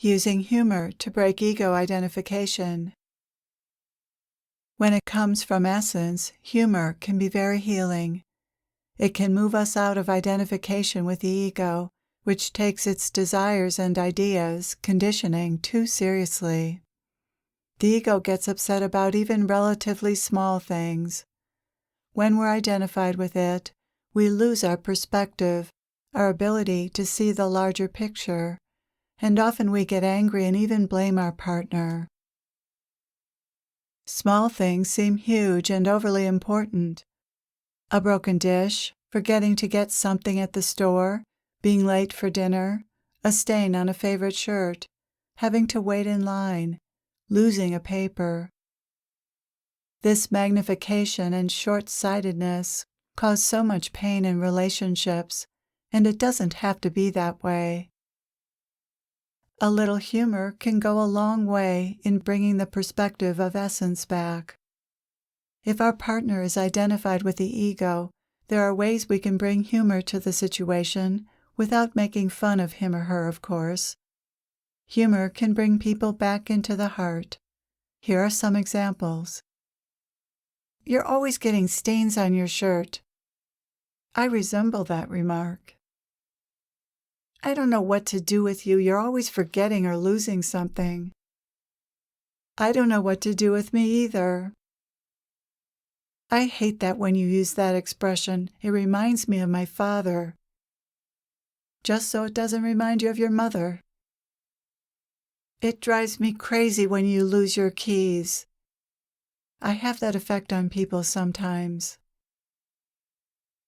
Using humor to break ego identification. When it comes from essence, humor can be very healing. It can move us out of identification with the ego, which takes its desires and ideas, conditioning, too seriously. The ego gets upset about even relatively small things. When we're identified with it, we lose our perspective, our ability to see the larger picture, and often we get angry and even blame our partner. Small things seem huge and overly important. A broken dish, forgetting to get something at the store, being late for dinner, a stain on a favorite shirt, having to wait in line, losing a paper. This magnification and short-sightedness cause so much pain in relationships, and it doesn't have to be that way. A little humor can go a long way in bringing the perspective of essence back. If our partner is identified with the ego, there are ways we can bring humor to the situation without making fun of him or her, of course. Humor can bring people back into the heart. Here are some examples. "You're always getting stains on your shirt." I resemble that remark. "I don't know what to do with you. You're always forgetting or losing something." I don't know what to do with me either. I hate that when you use that expression. It reminds me of my father. Just so it doesn't remind you of your mother. It drives me crazy when you lose your keys. I have that effect on people sometimes.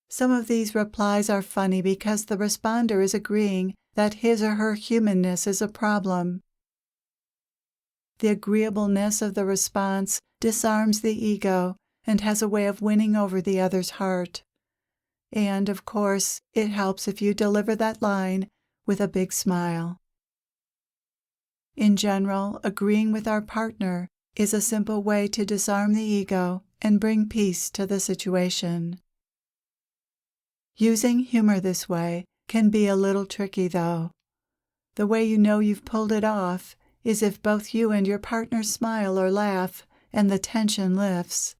Some of these replies are funny because the responder is agreeing that his or her humanness is a problem. The agreeableness of the response disarms the ego and has a way of winning over the other's heart. And, of course, it helps if you deliver that line with a big smile. In general, agreeing with our partner is a simple way to disarm the ego and bring peace to the situation. Using humor this way can be a little tricky, though. The way you know you've pulled it off is if both you and your partner smile or laugh and the tension lifts.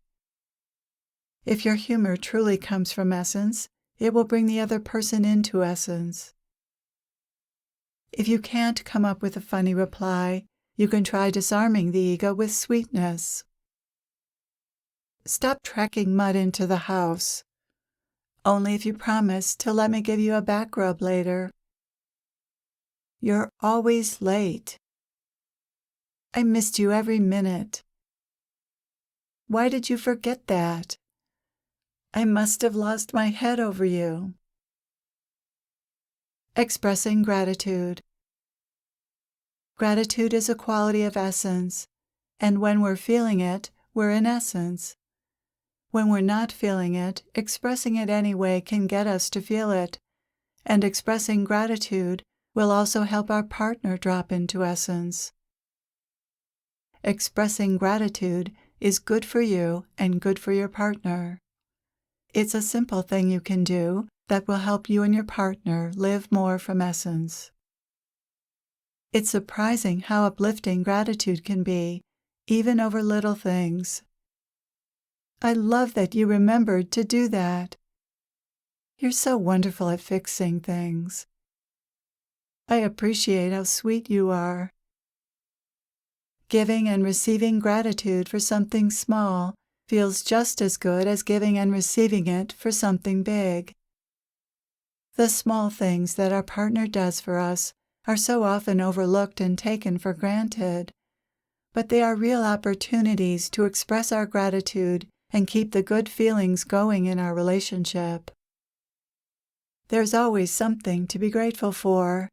If your humor truly comes from essence, it will bring the other person into essence. If you can't come up with a funny reply, you can try disarming the ego with sweetness. "Stop tracking mud into the house. Only if you promise to let me give you a back rub later." "You're always late." "I missed you every minute." "Why did you forget that?" "I must have lost my head over you." Expressing gratitude. Gratitude is a quality of essence, and when we're feeling it, we're in essence. When we're not feeling it, expressing it anyway can get us to feel it, and expressing gratitude will also help our partner drop into essence. Expressing gratitude is good for you and good for your partner. It's a simple thing you can do that will help you and your partner live more from essence. It's surprising how uplifting gratitude can be, even over little things. I love that you remembered to do that. You're so wonderful at fixing things. I appreciate how sweet you are. Giving and receiving gratitude for something small feels just as good as giving and receiving it for something big. The small things that our partner does for us are so often overlooked and taken for granted, but they are real opportunities to express our gratitude and keep the good feelings going in our relationship. There's always something to be grateful for.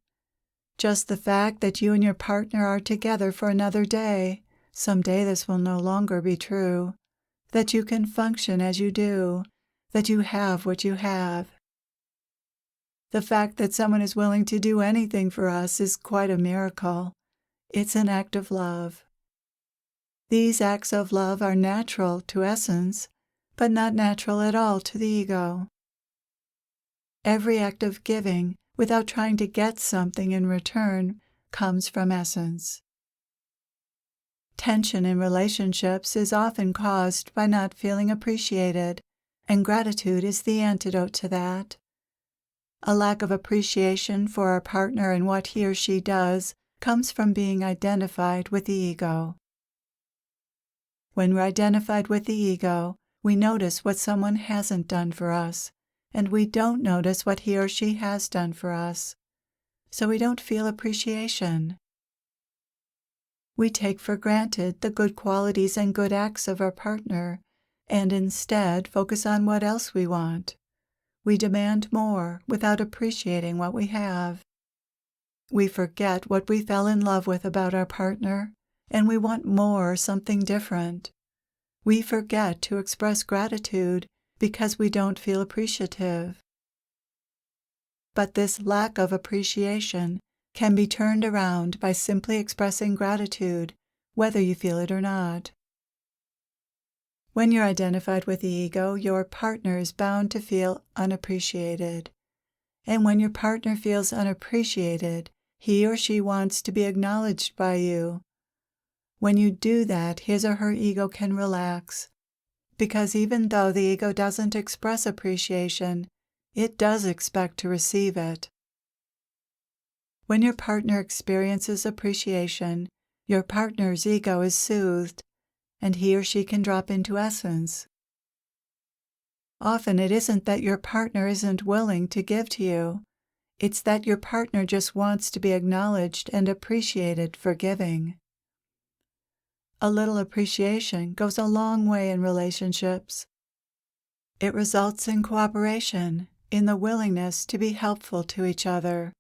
Just the fact that you and your partner are together for another day, someday this will no longer be true, that you can function as you do, that you have what you have. The fact that someone is willing to do anything for us is quite a miracle. It's an act of love. These acts of love are natural to essence, but not natural at all to the ego. Every act of giving, without trying to get something in return, comes from essence. Tension in relationships is often caused by not feeling appreciated, and gratitude is the antidote to that. A lack of appreciation for our partner and what he or she does comes from being identified with the ego. When we're identified with the ego, we notice what someone hasn't done for us, and we don't notice what he or she has done for us, so we don't feel appreciation. We take for granted the good qualities and good acts of our partner, and instead focus on what else we want. We demand more without appreciating what we have. We forget what we fell in love with about our partner, and we want more or something different. We forget to express gratitude because we don't feel appreciative. But this lack of appreciation can be turned around by simply expressing gratitude, whether you feel it or not. When you're identified with the ego, your partner is bound to feel unappreciated. And when your partner feels unappreciated, he or she wants to be acknowledged by you. When you do that, his or her ego can relax, because even though the ego doesn't express appreciation, it does expect to receive it. When your partner experiences appreciation, your partner's ego is soothed, and he or she can drop into essence. Often it isn't that your partner isn't willing to give to you, it's that your partner just wants to be acknowledged and appreciated for giving. A little appreciation goes a long way in relationships. It results in cooperation, in the willingness to be helpful to each other,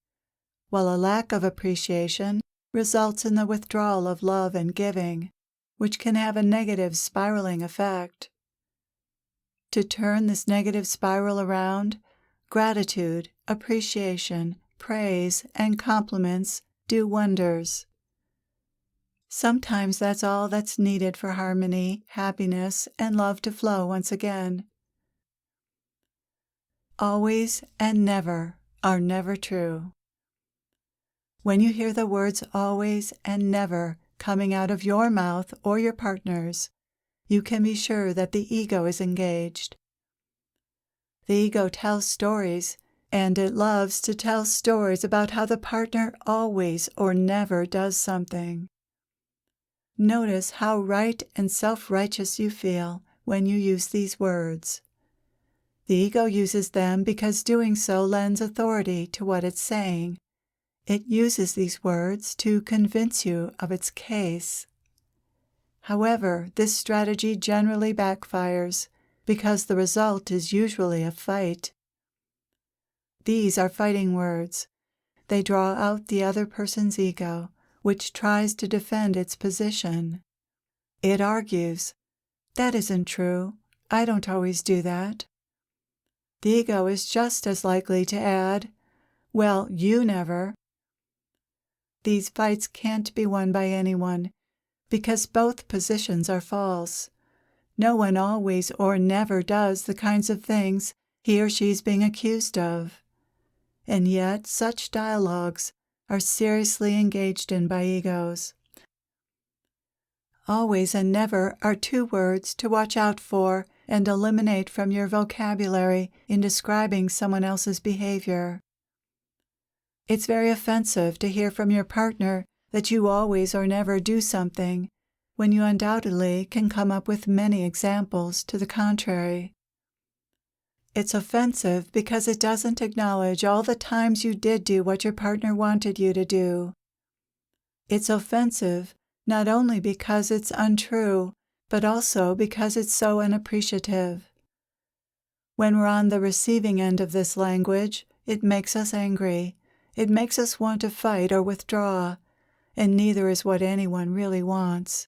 while a lack of appreciation results in the withdrawal of love and giving, which can have a negative spiraling effect. To turn this negative spiral around, gratitude, appreciation, praise, and compliments do wonders. Sometimes that's all that's needed for harmony, happiness, and love to flow once again. Always and never are never true. When you hear the words always and never coming out of your mouth or your partner's, you can be sure that the ego is engaged. The ego tells stories, and it loves to tell stories about how the partner always or never does something. Notice how right and self-righteous you feel when you use these words. The ego uses them because doing so lends authority to what it's saying. It uses these words to convince you of its case. However, this strategy generally backfires because the result is usually a fight. These are fighting words. They draw out the other person's ego, which tries to defend its position. It argues, "That isn't true. I don't always do that." The ego is just as likely to add, "Well, you never." These fights can't be won by anyone, because both positions are false. No one always or never does the kinds of things he or she is being accused of. And yet such dialogues are seriously engaged in by egos. Always and never are two words to watch out for and eliminate from your vocabulary in describing someone else's behavior. It's very offensive to hear from your partner that you always or never do something, when you undoubtedly can come up with many examples to the contrary. It's offensive because it doesn't acknowledge all the times you did do what your partner wanted you to do. It's offensive not only because it's untrue, but also because it's so unappreciative. When we're on the receiving end of this language, it makes us angry. It makes us want to fight or withdraw, and neither is what anyone really wants.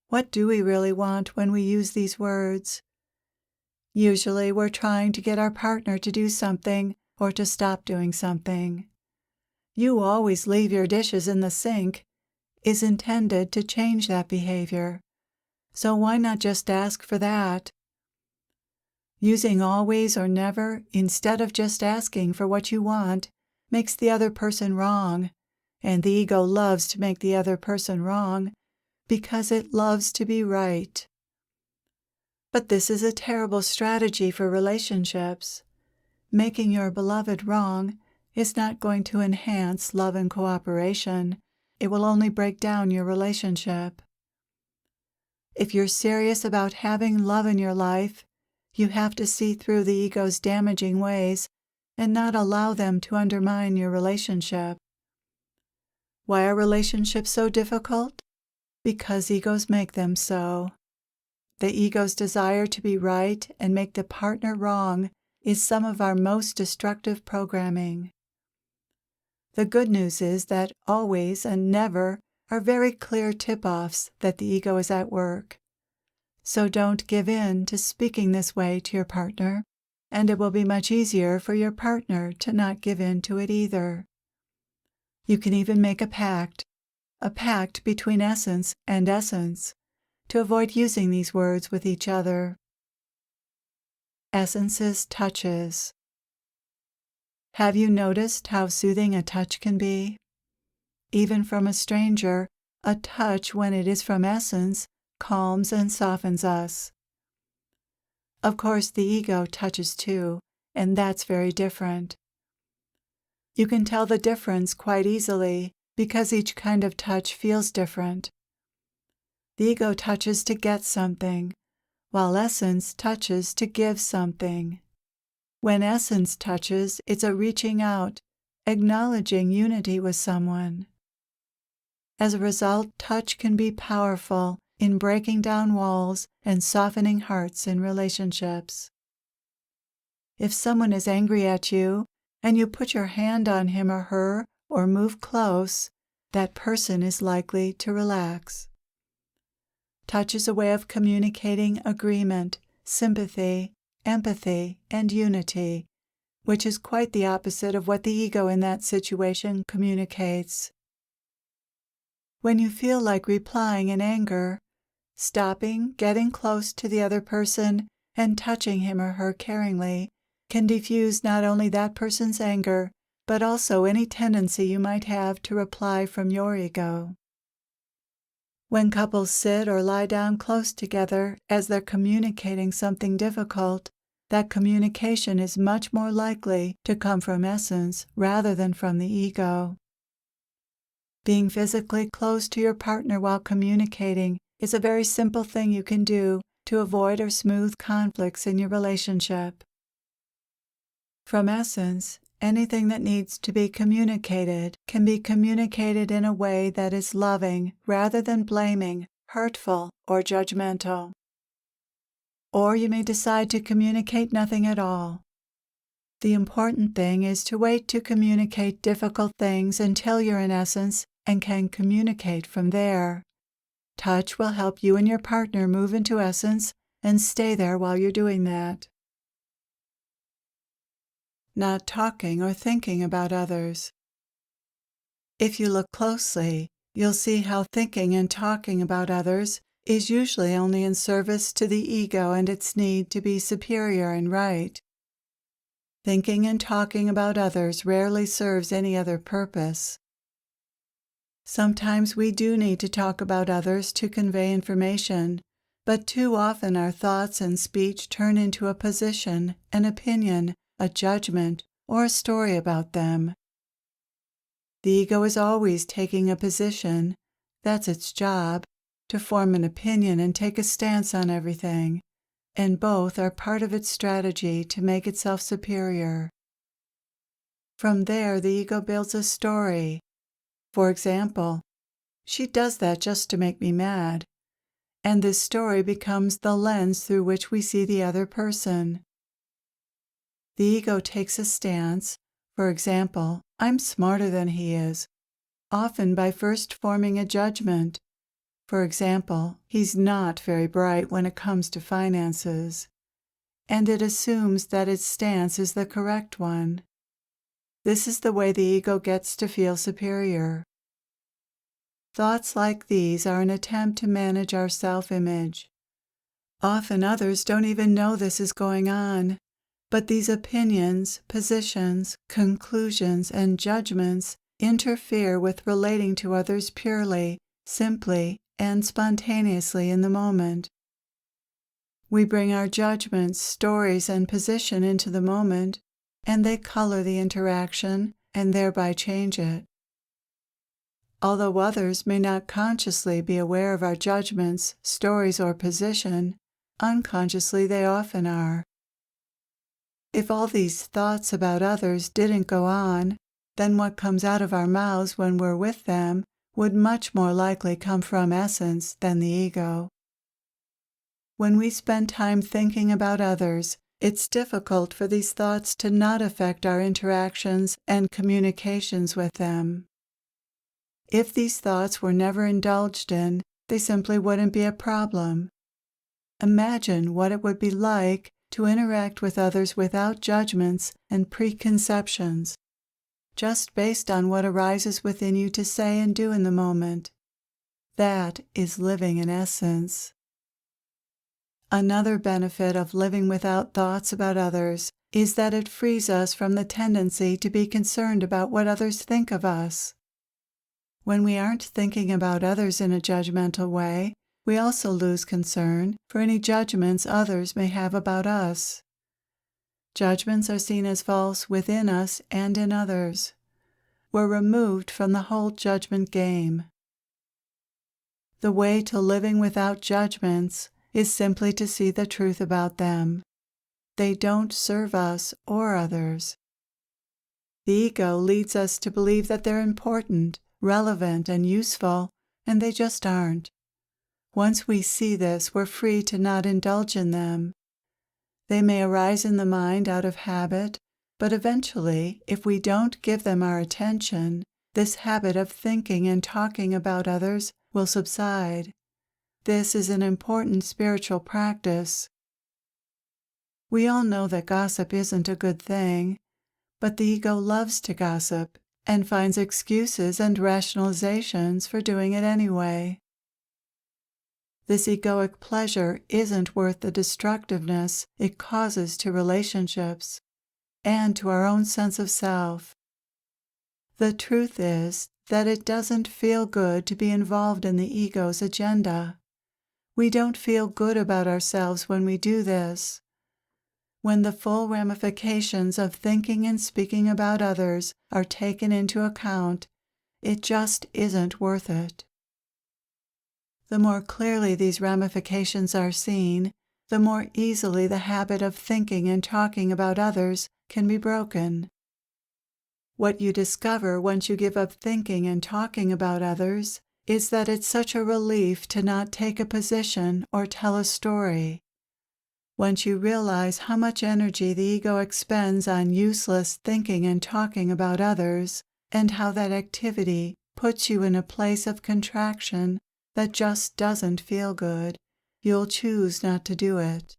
What do we really want when we use these words? Usually we're trying to get our partner to do something or to stop doing something. "You always leave your dishes in the sink" is intended to change that behavior, so why not just ask for that? Using always or never instead of just asking for what you want makes the other person wrong, and the ego loves to make the other person wrong because it loves to be right. But this is a terrible strategy for relationships. Making your beloved wrong is not going to enhance love and cooperation. It will only break down your relationship. If you're serious about having love in your life, you have to see through the ego's damaging ways and not allow them to undermine your relationship. Why are relationships so difficult? Because egos make them so. The ego's desire to be right and make the partner wrong is some of our most destructive programming. The good news is that always and never are very clear tip-offs that the ego is at work. So don't give in to speaking this way to your partner, and it will be much easier for your partner to not give in to it either. You can even make a pact between essence and essence, to avoid using these words with each other. Essence's touches. Have you noticed how soothing a touch can be? Even from a stranger, a touch, when it is from essence, calms and softens us. Of course, the ego touches too, and that's very different. You can tell the difference quite easily because each kind of touch feels different. The ego touches to get something, while essence touches to give something. When essence touches, it's a reaching out, acknowledging unity with someone. As a result, touch can be powerful in breaking down walls and softening hearts in relationships. If someone is angry at you, and you put your hand on him or her or move close, that person is likely to relax. Touch is a way of communicating agreement, sympathy, empathy, and unity, which is quite the opposite of what the ego in that situation communicates. When you feel like replying in anger, stopping, getting close to the other person, and touching him or her caringly can diffuse not only that person's anger, but also any tendency you might have to reply from your ego. When couples sit or lie down close together as they're communicating something difficult, that communication is much more likely to come from essence rather than from the ego. Being physically close to your partner while communicating is a very simple thing you can do to avoid or smooth conflicts in your relationship. From essence, anything that needs to be communicated can be communicated in a way that is loving rather than blaming, hurtful, or judgmental. Or you may decide to communicate nothing at all. The important thing is to wait to communicate difficult things until you're in essence and can communicate from there. Touch will help you and your partner move into essence and stay there while you're doing that. Not talking or thinking about others. If you look closely, you'll see how thinking and talking about others is usually only in service to the ego and its need to be superior and right. Thinking and talking about others rarely serves any other purpose. Sometimes we do need to talk about others to convey information, but too often our thoughts and speech turn into a position, an opinion, a judgment, or a story about them. The ego is always taking a position, that's its job, to form an opinion and take a stance on everything, and both are part of its strategy to make itself superior. From there, the ego builds a story. For example, she does that just to make me mad, and this story becomes the lens through which we see the other person. The ego takes a stance, for example, I'm smarter than he is, often by first forming a judgment. For example, he's not very bright when it comes to finances, and it assumes that its stance is the correct one. This is the way the ego gets to feel superior. Thoughts like these are an attempt to manage our self-image. Often others don't even know this is going on, but these opinions, positions, conclusions, and judgments interfere with relating to others purely, simply, and spontaneously in the moment. We bring our judgments, stories, and position into the moment, and they color the interaction and thereby change it. Although others may not consciously be aware of our judgments, stories, or position, unconsciously they often are. If all these thoughts about others didn't go on, then what comes out of our mouths when we're with them would much more likely come from essence than the ego. When we spend time thinking about others, it's difficult for these thoughts to not affect our interactions and communications with them. If these thoughts were never indulged in, they simply wouldn't be a problem. Imagine what it would be like to interact with others without judgments and preconceptions, just based on what arises within you to say and do in the moment. That is living in essence. Another benefit of living without thoughts about others is that it frees us from the tendency to be concerned about what others think of us. When we aren't thinking about others in a judgmental way, we also lose concern for any judgments others may have about us. Judgments are seen as false within us and in others. We're removed from the whole judgment game. The way to living without judgments is simply to see the truth about them. They don't serve us or others. The ego leads us to believe that they're important, relevant, and useful, and they just aren't. Once we see this, we're free to not indulge in them. They may arise in the mind out of habit, but eventually, if we don't give them our attention, this habit of thinking and talking about others will subside. This is an important spiritual practice. We all know that gossip isn't a good thing, but the ego loves to gossip and finds excuses and rationalizations for doing it anyway. This egoic pleasure isn't worth the destructiveness it causes to relationships and to our own sense of self. The truth is that it doesn't feel good to be involved in the ego's agenda. We don't feel good about ourselves when we do this. When the full ramifications of thinking and speaking about others are taken into account, it just isn't worth it. The more clearly these ramifications are seen, the more easily the habit of thinking and talking about others can be broken. What you discover once you give up thinking and talking about others is that it's such a relief to not take a position or tell a story. Once you realize how much energy the ego expends on useless thinking and talking about others, and how that activity puts you in a place of contraction that just doesn't feel good, you'll choose not to do it.